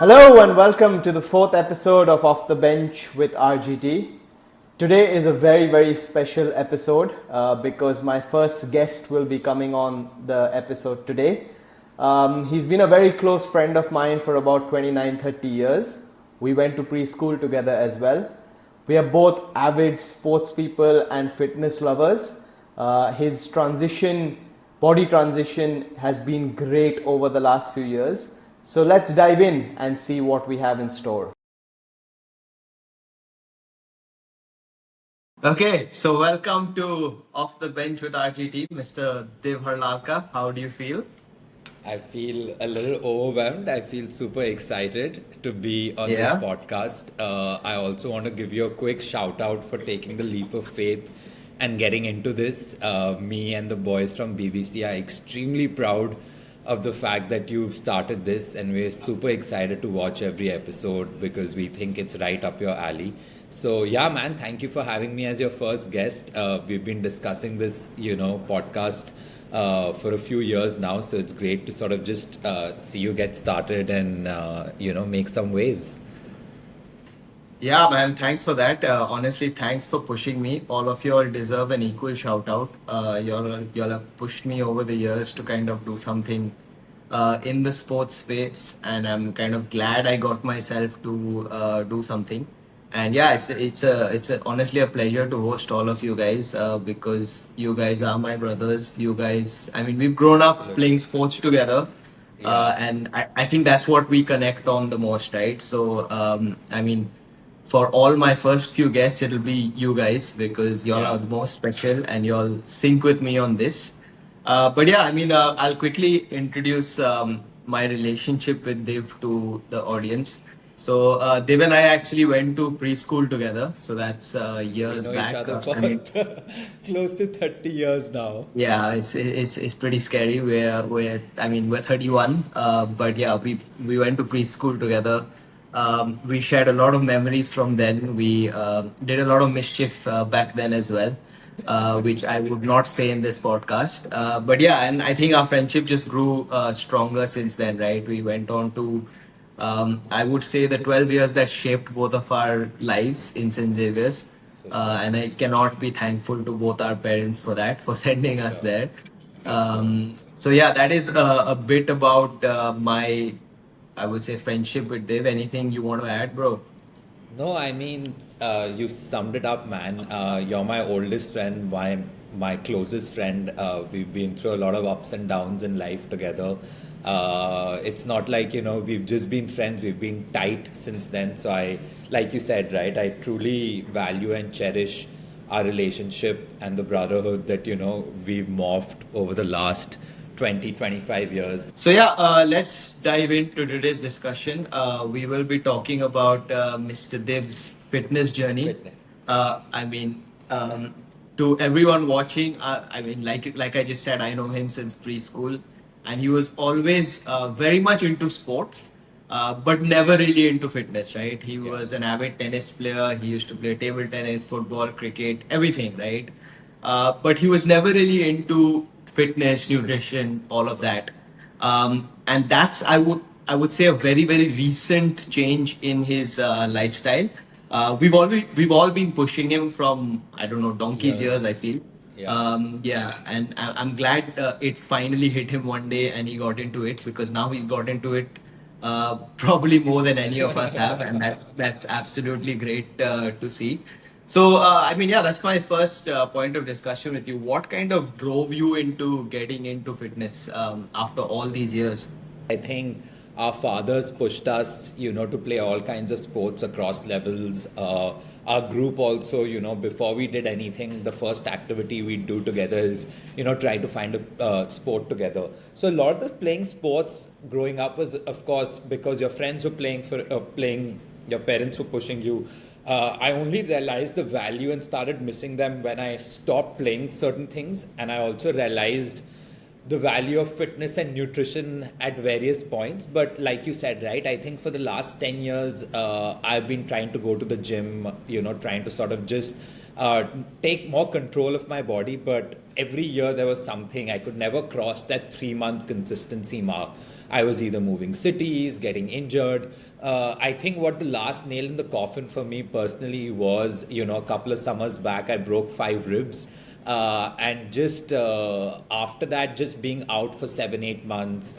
Hello and welcome to the fourth episode of Off the Bench with RGT. Today is a very special episode because my first guest will be coming on the episode today. He's been a very close friend of mine for about 29-30 years. We went to preschool together as well. We are both avid sports people and fitness lovers. His body transition has been great over the last few years. So let's dive in and see what we have in store. Okay, so welcome to Off the Bench with RGT, Mr. Div Haralalka. How do you feel? I feel a little overwhelmed. I feel super excited to be on this Yeah. podcast. I also want to give you a quick shout out for taking the leap of faith and getting into this. Me and the boys from BBC are extremely proud of the fact that you've started this, and we're super excited to watch every episode because we think it's right up your alley. So yeah, man, thank you for having me as your first guest. We've been discussing this, podcast for a few years now, so it's great to sort of just see you get started and make some waves. Yeah, man, thanks for that. Honestly, thanks for pushing me. All of you all deserve an equal shout out. You all have pushed me over the years to kind of do something in the sports space, and I'm kind of glad I got myself to do something. And yeah, it's honestly a pleasure to host all of you guys because you guys are my brothers. You guys, I mean, we've grown up Absolutely. playing sports together. Yeah. And I think that's what we connect on the most, right? So, I mean, for all my first few guests, it'll be you guys because y'all Yeah. are the most special and y'all sync with me on this. But yeah, I mean, I'll quickly introduce my relationship with Dev to the audience. So, Dev and I actually went to preschool together. So that's We years know each back. other for I mean, close to 30 years now. yeah, it's pretty scary. We're 31. But yeah, we went to preschool together. We shared a lot of memories from then. We did a lot of mischief back then as well, which I would not say in this podcast. But yeah, and I think our friendship just grew stronger since then, right? We went on to, I would say, the 12 years that shaped both of our lives in St. Xavier's. For sure. And I cannot be thankful to both our parents for that, for sending us Sure. there. For sure. So yeah, that is a bit about my, I would say, friendship with Dev. Anything you want to add, bro? No, I mean, you summed it up, man. You're my oldest friend, my closest friend. We've been through a lot of ups and downs in life together. It's not like, we've just been friends, we've been tight since then. So like you said, right, I truly value and cherish our relationship and the brotherhood that, we've morphed over the last 20-25 years. So yeah, let's dive into today's discussion. We will be talking about Mr. Dev's fitness journey. Fitness. I mean, to everyone watching, I mean, like I just said, I know him since preschool, and he was always very much into sports, but never really into fitness. Right? He Yeah. was an avid tennis player. He used to play table tennis, football, cricket, everything. Right? But he was never really into fitness, nutrition, all of that. And that's I would say a very recent change in his lifestyle. We've all been pushing him from I don't know donkey's years. Years. I feel. Yeah. Yeah, and I'm glad it finally hit him one day and he got into it because now he's got into it probably more than any of us have, and that's absolutely great to see. So, I mean, yeah, that's my first point of discussion with you. What kind of drove you into getting into fitness after all these years? I think our fathers pushed us, to play all kinds of sports across levels. Our group also, before we did anything, the first activity we do together is, try to find a sport together. So a lot of playing sports growing up was, of course, because your friends were playing, your parents were pushing you. I only realized the value and started missing them when I stopped playing certain things, and I also realized the value of fitness and nutrition at various points. But like you said, right, I think for the last 10 years, I've been trying to go to the gym, trying to sort of just take more control of my body. But every year there was something. I could never cross that 3 month consistency mark. I was either moving cities, getting injured. I think what the last nail in the coffin for me personally was, a couple of summers back, I broke 5 ribs. And just after that, just being out for 7, 8 months,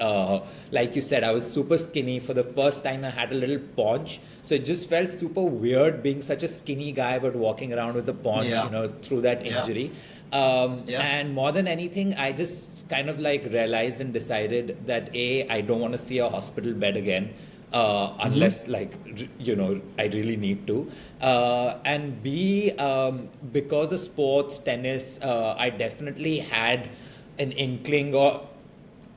like you said, I was super skinny. For the first time, I had a little paunch. So it just felt super weird being such a skinny guy, but walking around with a paunch, through that injury. And more than anything, I just kind of like realized and decided that I don't want to see a hospital bed again. Unless I really need to, and B, because of sports, tennis, I definitely had an inkling or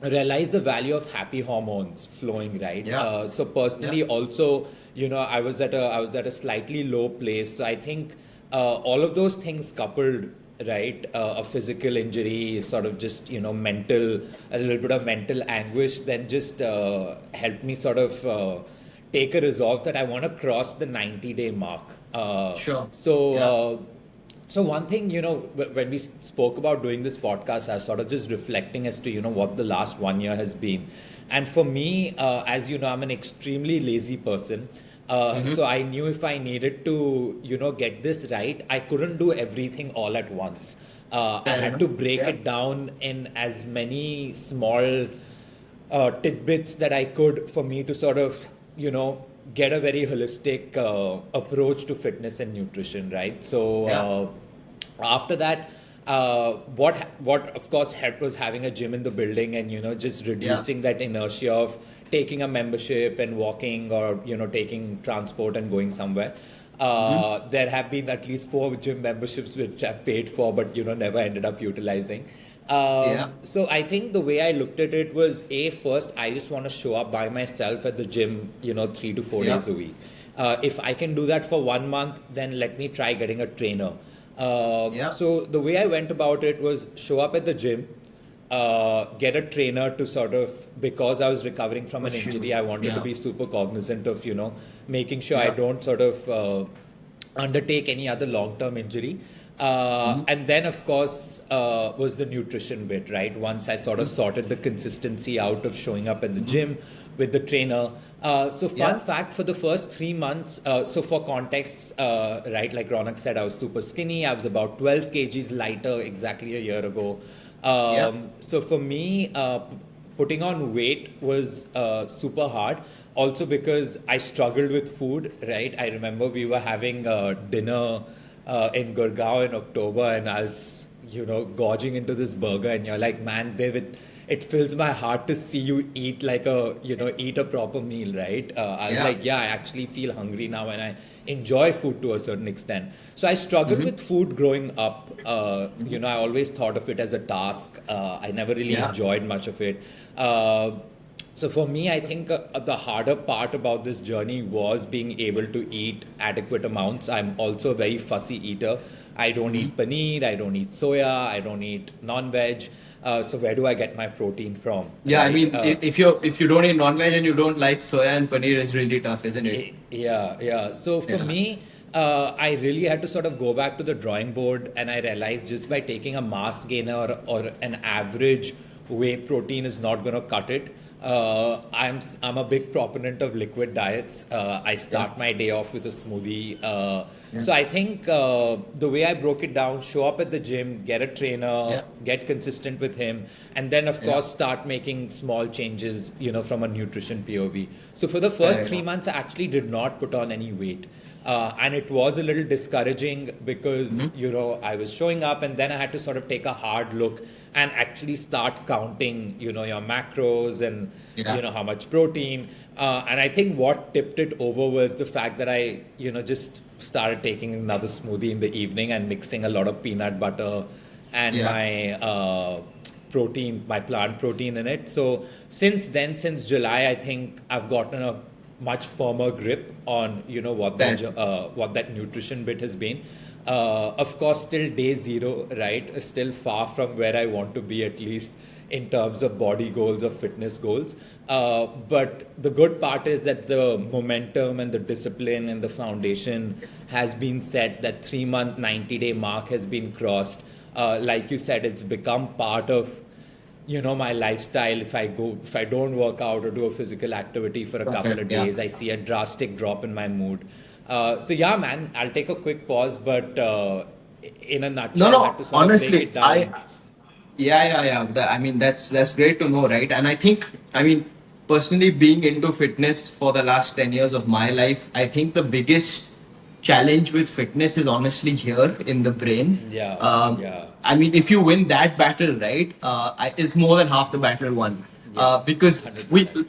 realized the value of happy hormones flowing, right? So personally also, I was at a slightly low place. So I think all of those things coupled, right, a physical injury, sort of just mental, a little bit of mental anguish, then just helped me sort of take a resolve that I want to cross the 90-day mark. So one thing, when we spoke about doing this podcast, I was sort of just reflecting as to what the last 1 year has been. And for me, as you know, I'm an extremely lazy person. So I knew if I needed to, get this right, I couldn't do everything all at once. I had to break it down in as many small tidbits that I could for me to sort of, get a very holistic approach to fitness and nutrition, right? So after that, what of course helped was having a gym in the building and, just reducing that inertia of taking a membership and walking or, taking transport and going somewhere. There have been at least 4 gym memberships which I've paid for, but, never ended up utilizing. So I think the way I looked at it was, first, I just want to show up by myself at the gym, 3 to 4 days a week. If I can do that for 1 month, then let me try getting a trainer. So the way I went about it was show up at the gym, get a trainer to sort of, because I was recovering from an injury, I wanted to be super cognizant of, making sure I don't sort of undertake any other long-term injury. And then, of course, was the nutrition bit, right? Once I sort of sorted the consistency out of showing up at the gym with the trainer. So fun fact, for the first 3 months, so for context, right, like Ronak said, I was super skinny. I was about 12 kgs lighter exactly a year ago. So for me, putting on weight was super hard. Also because I struggled with food, right? I remember we were having dinner in Gurgaon in October, and I was, gorging into this burger, and you're like, man, David, it fills my heart to see you eat like eat a proper meal, right? I was like, I actually feel hungry now, and I enjoy food to a certain extent. So I struggled with food growing up. I always thought of it as a task. I never really enjoyed much of it. So for me, I think the harder part about this journey was being able to eat adequate amounts. I'm also a very fussy eater. I don't eat paneer, I don't eat soya, I don't eat non-veg. So where do I get my protein from? Yeah, right? I mean, if you don't eat non-veg and you don't like soya and paneer, it's really tough, isn't it? Yeah. So for me, I really had to sort of go back to the drawing board, and I realized just by taking a mass gainer or an average whey protein is not going to cut it. I'm a big proponent of liquid diets. I start my day off with a smoothie. So I think the way I broke it down, show up at the gym, get a trainer, get consistent with him, and then of course start making small changes, from a nutrition POV. So for the first 3 months, I actually did not put on any weight. And it was a little discouraging because, I was showing up, and then I had to sort of take a hard look and actually start counting, your macros and, how much protein. And I think what tipped it over was the fact that I, just started taking another smoothie in the evening and mixing a lot of peanut butter and my protein, my plant protein in it. So since then, since July, I think I've gotten a much firmer grip on, what that nutrition bit has been. Of course, still day zero, right? Still far from where I want to be, at least in terms of body goals or fitness goals. But the good part is that the momentum and the discipline and the foundation has been set. That 3 month, 90-day mark has been crossed. Like you said, it's become part of my lifestyle. If I don't work out or do a physical activity for a couple of Perfect. Yeah. days, I see a drastic drop in my mood. So yeah, man, I'll take a quick pause, but in a No, nutshell, had no. to sort of break it Honestly, down. yeah. I mean, that's great to know, right? And I think, I mean, personally, being into fitness for the last 10 years of my life, I think the biggest challenge with fitness is honestly here in the brain. Yeah, yeah, I mean, if you win that battle, right, it's more than half the battle won. yeah, Because we, 100%.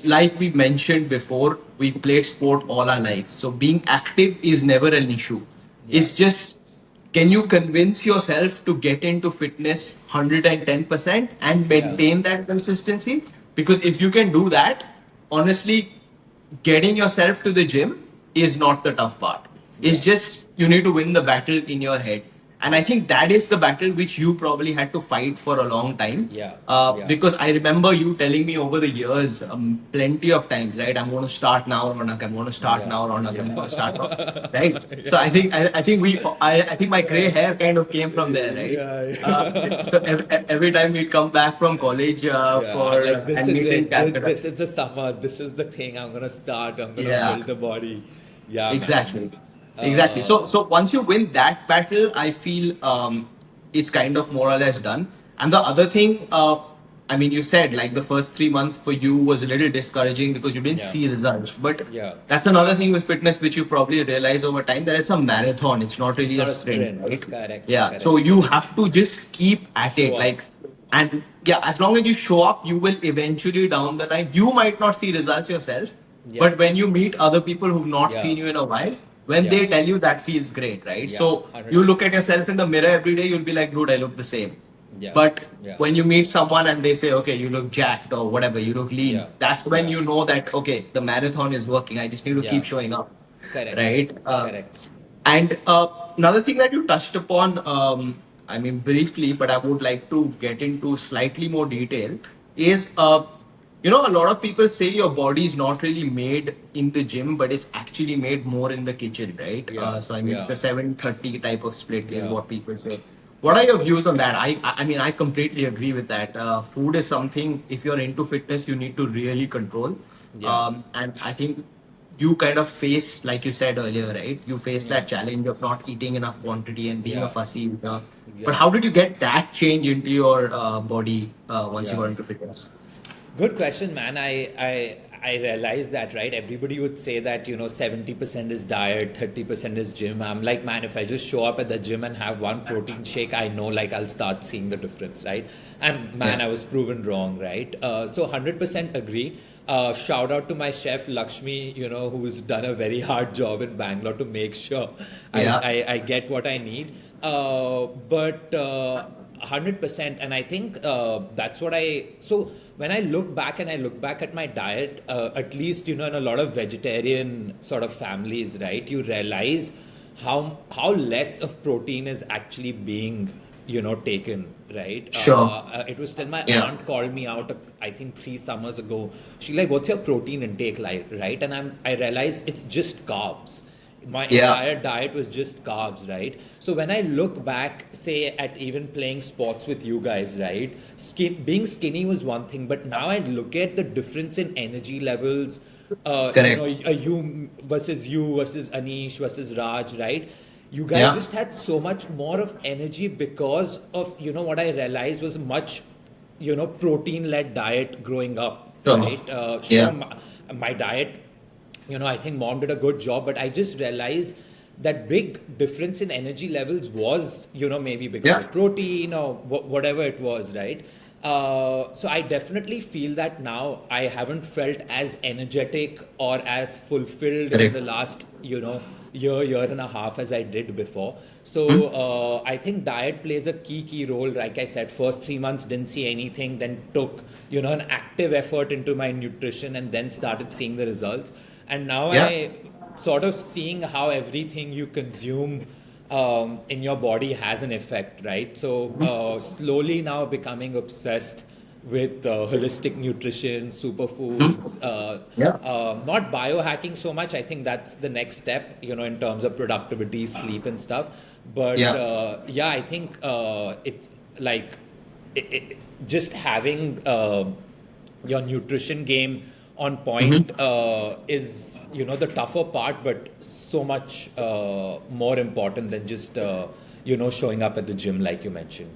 like we mentioned before, we've played sport all our life. So being active is never an issue. Yeah, It's just, can you convince yourself to get into fitness 110% and yeah, maintain that consistency? Because if you can do that, honestly, getting yourself to the gym is not the tough part. It's yeah, just you need to win the battle in your head. And I think that is the battle which you probably had to fight for a long time. yeah, yeah, Because I remember you telling me over the years, plenty of times, right? I'm going to start now, Ronak. I'm going to start yeah, now, Ronak. I'm going to start now, right? So yeah, I think my gray hair kind of came from there, right? yeah, yeah. So every time we'd come back from college Yeah, for like this and is meet in it. Calcutta. This is the summer. This is the thing I'm gonna start. I'm gonna Yeah. build the body. Yeah, man. Exactly. Exactly. Uh, So once you win that battle, I feel it's kind of more or less done. And the other thing, I mean, you said like the first 3 months for you was a little discouraging because you didn't yeah, see results. But yeah. that's another thing with fitness which you probably realize over time that it's a marathon. It's not It's really a not a sprint, sprint. right? Correct, Yeah. So correct. you have to just keep at Show it. up. Like, and yeah, as long as you show up, you will eventually down the line. You might not see results yourself, Yeah, but when you meet other people who've not yeah, seen you in a while, when yeah, they tell you that feels great, right? yeah. So you look 100%. at yourself in the mirror every day, you'll be like, dude, I look the same. Yeah, But yeah, when you meet someone and they say, okay, you look jacked or whatever, you look lean, yeah, that's when yeah, you know that, okay, the marathon is working. I just need to keep yeah. showing up, Correct, right? correct. And another thing that you touched upon, I mean, briefly, but I would like to get into slightly more detail, is a lot of people say your body is not really made in the gym, but it's actually made more in the kitchen, right? Yeah, So I mean, it's yeah, a 70-30 type of split, is yeah, what people say. What are your views on that? I mean, I completely agree with that. Food is something, if you're into fitness, you need to really control. yeah, And I think you kind of face, like you said earlier, right? You face yeah, that challenge of not eating enough quantity and being a yeah, fussy eater. But yeah, how did you get that change into your body once you yeah. got into fitness? Good question, man. I realize that, right? Everybody would say that 70% is diet, 30% is gym. I'm like, man, if I just show up at the gym and have one protein shake, I know like I'll start seeing the difference, right? And man, Yeah. I was proven wrong, right? So 100% agree. Shout out to my chef Lakshmi, who's done a very hard job in Bangalore to make sure Yeah. I get what I need. But 100%, and I think that's what so when I look back and I look back at my diet, at least in a lot of vegetarian sort of families, right, you realize how less of protein is actually being taken, right? Sure. It was till my Yeah. aunt called me out, I think 3 summers ago. She like, what's your protein intake like, right? And I realized it's just carbs. My Yeah. entire diet was just carbs, right? So when I look back, say at even playing sports with you guys, right? Being skinny was one thing, but now I look at the difference in energy levels. Correct. You versus Anish versus Raj, right? You guys Yeah. just had so much more of energy because of what I realized was much protein led diet growing up, Sure. right? Yeah. Sure, my diet, I think mom did a good job, but I just realized that big difference in energy levels was, maybe because Yeah. of protein or whatever it was, right? So I definitely feel that now I haven't felt as energetic or as fulfilled in the Correct. last, year and a half as I did before. So Hmm? I think diet plays a key role. Like I said, first 3 months didn't see anything, then took an active effort into my nutrition, and then started seeing the results. And now Yeah. I sort of seeing how everything you consume in your body has an effect, right? So slowly now becoming obsessed with holistic nutrition, superfoods, Yeah. not biohacking so much. I think that's the next step, in terms of productivity, sleep, and stuff. But Yeah. yeah, I think it's like just having your nutrition game on point is the tougher part, but so much more important than just showing up at the gym like you mentioned.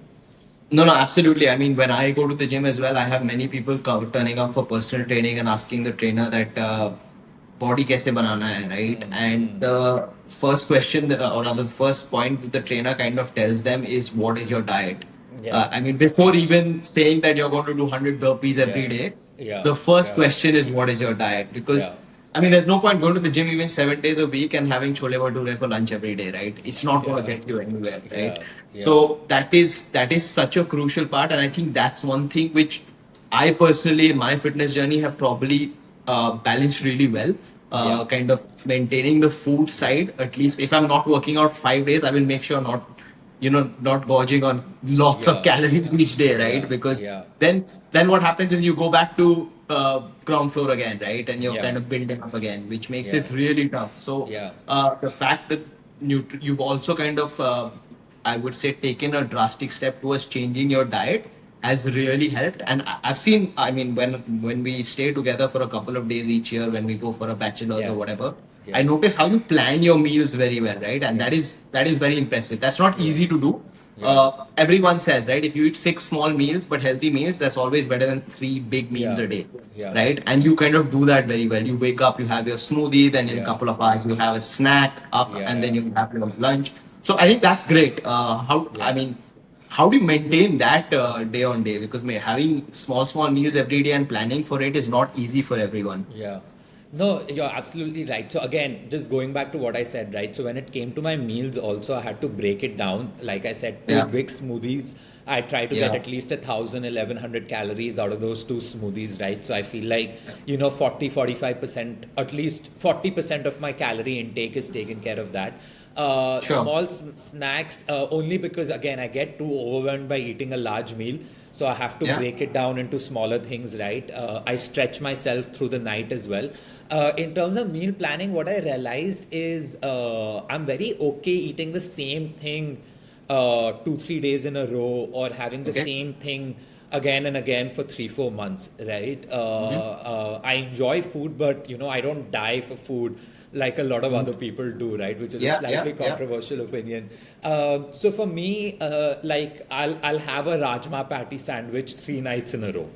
No, no, absolutely. I mean, when I go to the gym as well, I have many people turning up for personal training and asking the trainer that body kaise banana hai, right? And the first question, or rather, the first point that the trainer kind of tells them is, "What is your diet?" Yeah, I mean, before even saying that you're going to do 100 burpees every yeah, day, yeah, the first yeah, question is, "What is your diet?" Because yeah, I mean, there's no point going to the gym even 7 days a week and having chole bhature for lunch every day, right? It's not going to yeah, get you anywhere, right? yeah, yeah, So that is such a crucial part, and I think that's one thing which I personally in my fitness journey have probably balanced really well. yeah, Kind of maintaining the food side. At least if I'm not working out 5 days, I will make sure not gorging on lots of yeah, calories each day, right? yeah, Because yeah, then what happens is you go back to ground floor again, right? And you're yeah, kind of building up again, which makes yeah, it really tough. So yeah, the fact that you've also kind of I would say taken a drastic step towards changing your diet has really helped. And I've seen, I mean, when we stay together for a couple of days each year, when we go for a bachelor's or yeah, whatever, I yeah, notice how you plan your meals very well, right? And yeah, that is very impressive. That's not yeah, easy to do. yeah, Everyone says, right? If you eat six small meals but healthy meals, that's always better than three big meals yeah, a day, yeah, right? And you kind of do that very well. You wake up, you have your smoothie, then in a yeah, couple of hours you have a snack up, and yeah, then you have your lunch. So I think that's great. I yeah. mean, how do you maintain that day on day? Because having small meals every day and planning for it is not easy for everyone. Yeah. No, you're absolutely right. So again, just going back to what I said, right? So when it came to my meals also, I had to break it down. Like I said, two Yeah, big smoothies. I try to get yeah, at least 1,100 calories out of those two smoothies, right? So I feel like, 45%, at least 40% of my calorie intake is taken care of that. sure. Small snacks, only because again, I get too overwhelmed by eating a large meal. So I have to Yeah, break it down into smaller things, right? I stretch myself through the night as well. In terms of meal planning, what I realized is I'm very okay eating the same thing 2, 3 days in a row, or having the okay. same thing again and again for 3, 4 months, right? Hmm. I enjoy food, but I don't die for food like a lot of other people do, right? Which is a Yeah, yeah, slightly yeah. controversial opinion. So for me, like I'll have a rajma patty sandwich 3 nights in a row,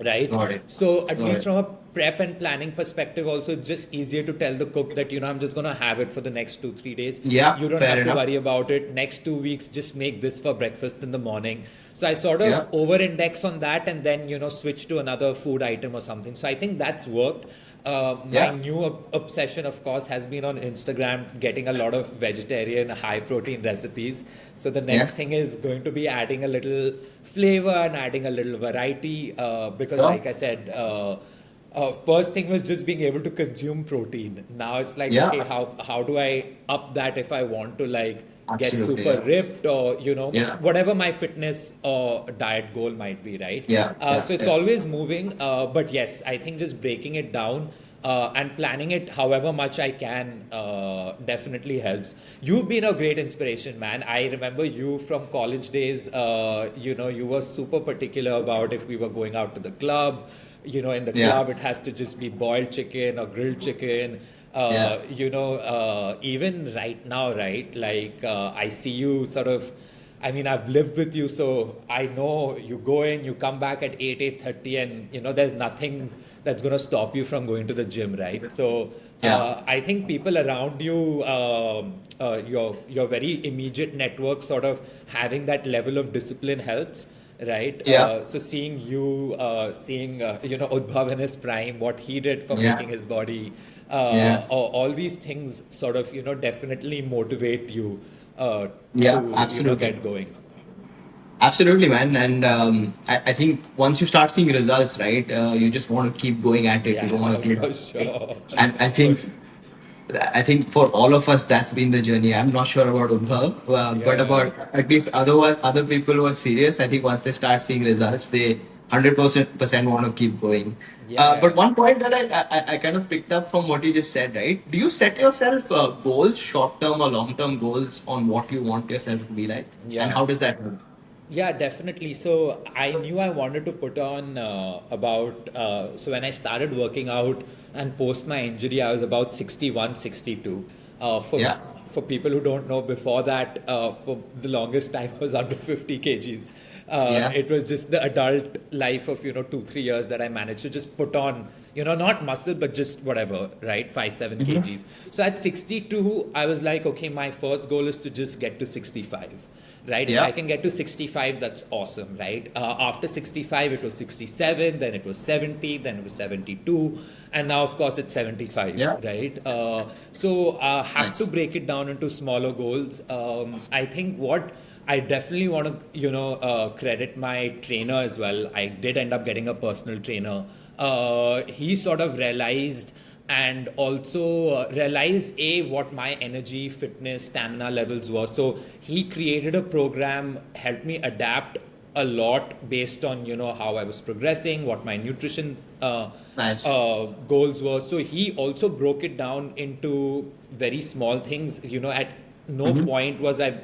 right? Got it. So at Got least it. from a prep and planning perspective, also it's just easier to tell the cook that I'm just gonna have it for the next 2, 3 days. Yeah, You don't fair have to enough. worry about it. Next 2 weeks, just make this for breakfast in the morning. So I sort of Yeah, over-index on that, and then switch to another food item or something. So I think that's worked. My yeah, new obsession, of course, has been on Instagram, getting a lot of vegetarian, high protein recipes. So the yeah. next thing is going to be adding a little flavor and adding a little variety. Because, Sure. like I said, first thing was just being able to consume protein. Now it's like, Yeah, okay, how do I up that if I want to like get absolutely. super Yeah, ripped, or yeah, whatever my fitness or diet goal might be, right? yeah, yeah, So it's yeah. always moving, but yes, I think just breaking it down and planning it however much I can definitely helps. You've been a great inspiration, man. I remember you from college days. You were super particular about if we were going out to the club. In the Yeah, club, it has to just be boiled chicken or grilled chicken. yeah, Even right now, right? Like, I see you sort of. I mean, I've lived with you, so I know you go in, you come back at 8:30, and there's nothing that's going to stop you from going to the gym, right? So yeah, I think people around you, your very immediate network, sort of having that level of discipline helps, right? yeah, So seeing you, seeing Udbhav in his prime, what he did for yeah, making his body, yeah, all these things sort of definitely motivate you yeah. to Absolutely. get going. Absolutely, man. And I think once you start seeing results, right, you just want to keep going at it. You Yeah, don't want to give for up, right? sure. And I For think sure. I think for all of us, that's been the journey. I'm not sure about Udbhav, but Yeah, about at least other people who are serious. I think once they start seeing results, they 100% want to keep going. But yeah, one point that I kind of picked up from what you just said, right? Do you set yourself goals, short term or long term goals on what you want yourself to be like, and yeah. how does that work? Yeah, definitely. So I knew I wanted to put on so when I started working out and post my injury, I was about 61, 62. Yeah, For people who don't know, before that, for the longest time, I was under 50 kgs. yeah, It was just the adult life of, 2, 3 years that I managed to just put on, not muscle, but just whatever, right? 5, 7 kgs. So at 62, I was like, okay, my first goal is to just get to 65, right? If I yeah. can get to 65, that's awesome, right? After 65, it was 67, then it was 70, then it was 72, and now, of course, it's 75, Yeah. right? So have to Nice. break it down into smaller goals. I think what I definitely want to, credit my trainer as well. I did end up getting a personal trainer. He sort of realized and also realized what my energy, fitness, stamina levels were. So he created a program, helped me adapt a lot based on how I was progressing, what my nutrition Nice. goals were. So he also broke it down into very small things. At no point was I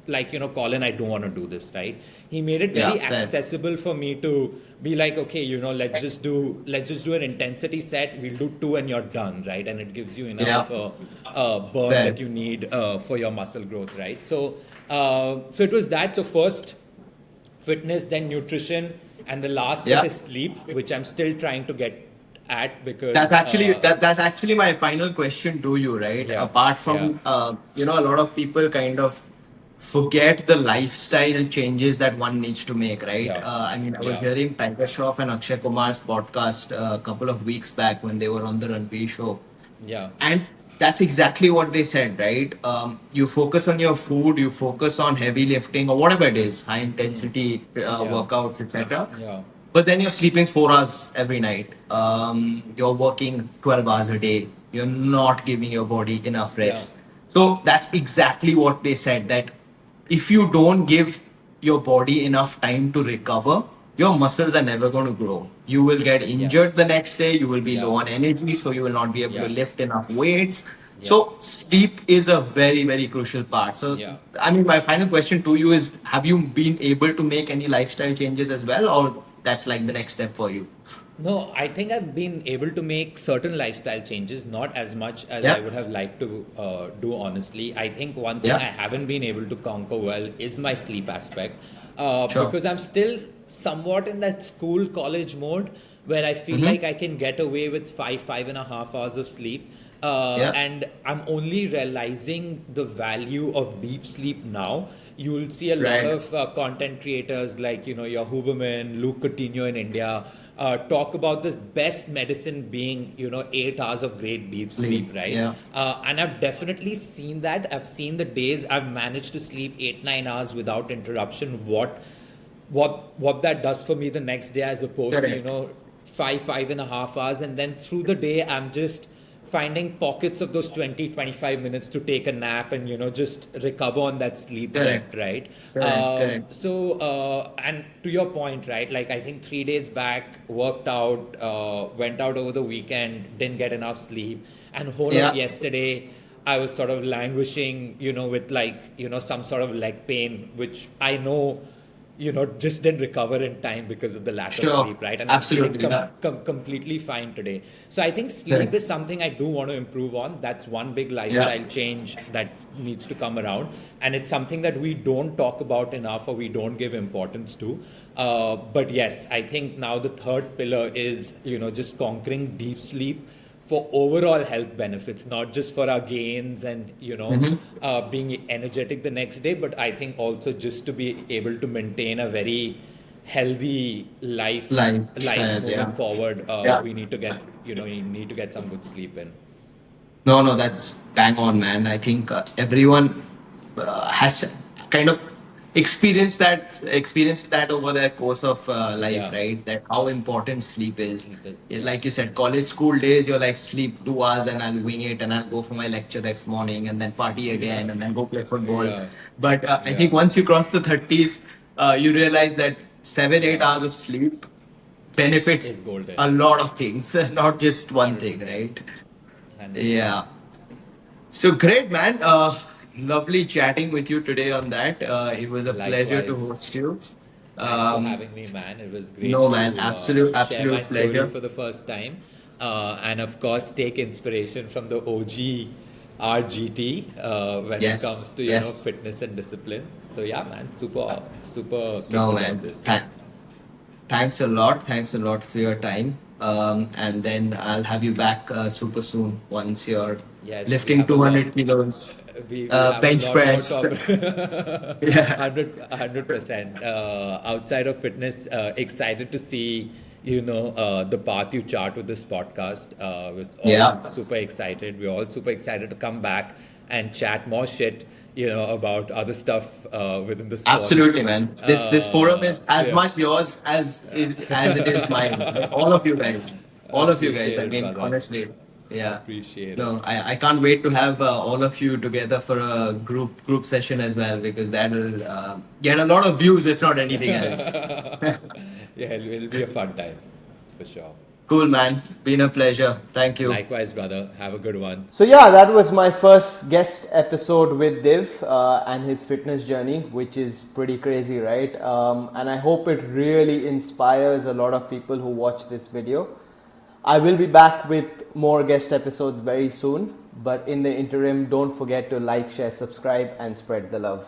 like, Colin, I don't want to do this, right? He made it Yeah, very fair. accessible for me to be like, okay, let's just do an intensity set. We'll do two and you're done, right? And it gives you enough Yeah, of a burn fair. that you need for your muscle growth, right? So it was that. So first fitness, then nutrition, and the last bit Yeah. is sleep, which I'm still trying to get at That's because actually that's actually my final question to you, right? yeah, Apart yeah, from a lot of people kind of forget the lifestyle changes that one needs to make, right? yeah, I mean, I was yeah, hearing Tiger Shroff and Akshay Kumar's podcast a couple of weeks back when they were on the Ranveer show, yeah, and that's exactly what they said, right? You focus on your food, you focus on heavy lifting or whatever it is, high intensity yeah, workouts, etc. yeah, But then you're sleeping 4 hours every night. You're working 12 hours a day. You're not giving your body enough yeah, rest. So that's exactly what they said, that if you don't give your body enough time to recover, your muscles are never going to grow. You will get yeah, injured the next day. You will be yeah, low on energy, so you will not be able to yeah, lift enough weights. yeah, So sleep is a very, very crucial part. So, yeah. I mean, my final question to you is: have you been able to make any lifestyle changes as well, or that's like the next step for you? No, I think I've been able to make certain lifestyle changes, not as much as I Yeah, would have liked to do, honestly. I think one thing I yeah, haven't been able to conquer well is my sleep aspect sure. because I'm still somewhat in that school college mode where I feel Mm-hmm. like I can get away with 5.5 hours of sleep. Yeah, And I'm only realizing the value of deep sleep now. You will see a lot right. of content creators like your Huberman, Luke Coutinho in India talk about the best medicine being 8 hours of great deep Sleep. sleep, right? Yeah, And I've definitely seen that. I've seen the days I've managed to sleep 8, 9 hours without interruption. What that does for me the next day, as opposed to correct. 5.5 hours, and then through the day I'm just finding pockets of those 20, 25 minutes to take a nap and just recover on that sleep debt, Correct. right? Correct. Correct. And to your point, right, like I think 3 days back worked out, went out over the weekend, didn't get enough sleep, and whole of Yeah, yesterday I was sort of languishing, with like some sort of leg pain, which I know just didn't recover in time because of the lack of sure. sleep, right? And I'm feeling Absolutely. Yeah, completely fine today. So I think sleep correct. is something I do want to improve on. That's one big Yeah, lifestyle change that needs to come around. And it's something that we don't talk about enough or we don't give importance to. But yes, I think now the third pillar is, just conquering deep sleep for overall health benefits, not just for our gains and being energetic the next day, but I think also just to be able to maintain a very healthy life lifestyle. moving Yeah, forward. yeah. We need to get you need to get some good sleep in. No, that's bang on, man. I think everyone has kind of experience that over the course of life, Yeah. right? That how important sleep is. Sleep is, Yeah, yeah. like you said, college school days, you're like sleep 2 hours and I'll wing it and I'll go for my lecture next morning and then party again Yeah. and then go play football. Yeah. But I think Yeah. once you cross the 30s, you realize that 7 8 hours Yeah. of sleep benefits Is golden. a lot of things, not just one thing, 100%. right? 100%. Yeah. So great, man. Lovely chatting with you today on that. It was a pleasure to Likewise. host you. Thanks for Um, having me, man. It was no, great man, to share my absolute story pleasure. for the first time. And of course, take inspiration from the OG RGT when it comes Yes, to, yes. fitness and discipline. So, yeah, man, super, super kicked No, about man. this. Thanks a lot. Thanks a lot for your time. And then I'll have you back super soon once you're Yes, we lifting have a lot. 200 kilos, We have a bench lot more press. topic. Yeah, 100%. Outside of fitness, excited to see the path you chart with this podcast. Was all yeah. super excited. We're all super excited to come back and chat more shit. About other stuff within the sports. Absolutely, man. This forum is So as yeah, much yours as it is mine. Like, all of you guys, all of you guys. appreciate I it, mean, brother. honestly, yeah. Appreciate it. No, I can't wait to have all of you together for a group session as well because that'll get a lot of views if not anything else. Yeah, it'll be a fun time for sure. Cool, man. Been a pleasure. Thank you. Likewise, brother. Have a good one. So yeah, that was my first guest episode with Div and his fitness journey, which is pretty crazy, right? And I hope it really inspires a lot of people who watch this video. I will be back with more guest episodes very soon, but in the interim, don't forget to like, share, subscribe, and spread the love.